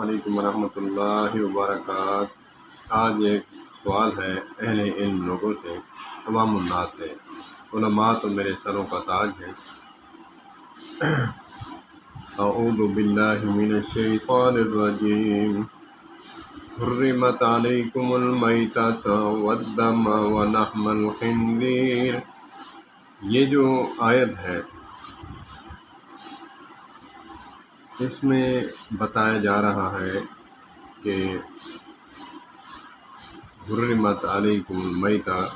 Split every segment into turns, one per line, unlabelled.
علیکم ورحمۃ اللہ وبرکاتہ۔ آج ایک سوال ہے اہل علم لوگوں سے، عوام الناس سے۔ علماء تو میرے سروں کا تاج ہے۔ اعوذ باللہ من الشیطان الرجیم۔ حرمت علیکم المیتۃ والدم ولحم الخنزیر۔ یہ جو آیت ہے اس میں بتایا جا رہا ہے کہ حرمت علیکم المیتۃ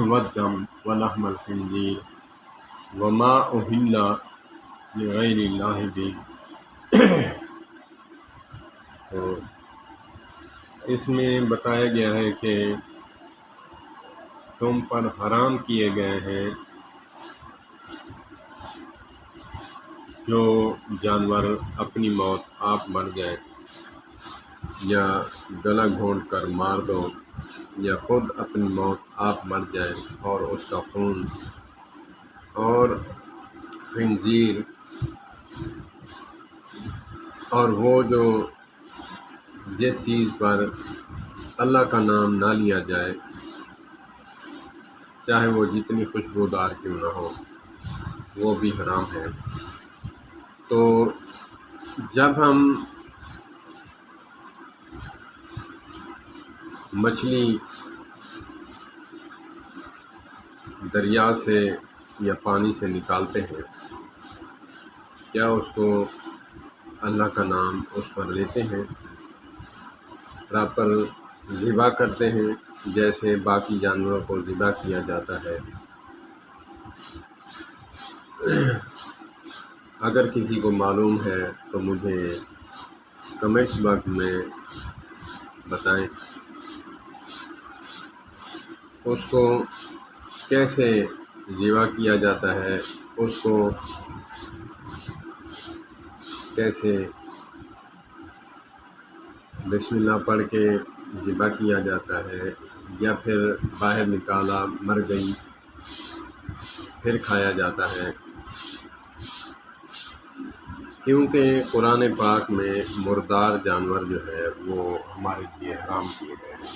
والدم ولحم الخنزیر وما اہل لغیر اللہ بہ۔ تو اس میں بتایا گیا ہے کہ تم پر حرام کیے گئے ہیں جو جانور اپنی موت آپ مر جائے، یا گلا گھونٹ کر مار دو، یا خود اپنی موت آپ مر جائے، اور اس کا خون، اور خنزیر، اور وہ جو جس چیز پر اللہ کا نام نہ لیا جائے، چاہے وہ جتنی خوشبودار کیوں نہ ہو، وہ بھی حرام ہے۔ تو جب ہم مچھلی دریا سے یا پانی سے نکالتے ہیں، کیا اس کو اللہ کا نام اس پر لیتے ہیں؟ پراپر ذبح کرتے ہیں جیسے باقی جانوروں کو ذبح کیا جاتا ہے؟ اگر کسی کو معلوم ہے تو مجھے کمنٹس باکس میں بتائیں، اس کو کیسے ذبح کیا جاتا ہے، اس کو کیسے بسم اللہ پڑھ کے ذبح کیا جاتا ہے، یا پھر باہر نکالا، مر گئی، پھر کھایا جاتا ہے؟ کیونکہ قرآن پاک میں مردار جانور جو ہے وہ ہمارے لیے حرام کیے گئے ہیں۔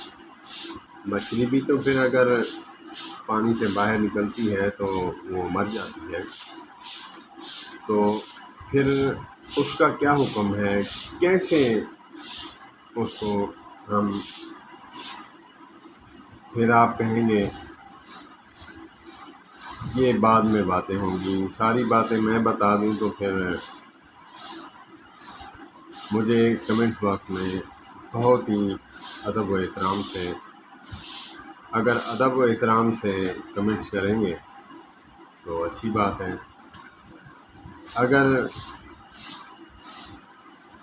مچھلی بھی تو پھر اگر پانی سے باہر نکلتی ہے تو وہ مر جاتی ہے، تو پھر اس کا کیا حکم ہے؟ کیسے اس کو ہم، پھر آپ کہیں گے یہ بعد میں باتیں ہوں گی، ساری باتیں میں بتا دوں تو پھر مجھے کمنٹ باکس میں بہت ہی ادب و احترام سے، اگر ادب و احترام سے کمنٹس کریں گے تو اچھی بات ہے، اگر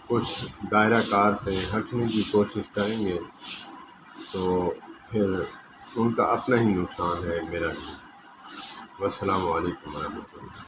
کچھ دائرہ کار سے ہٹنے کی کوشش کریں گے تو پھر ان کا اپنا ہی نقصان ہے، میرا نہیں۔ والسلام علیکم ورحمۃ اللہ۔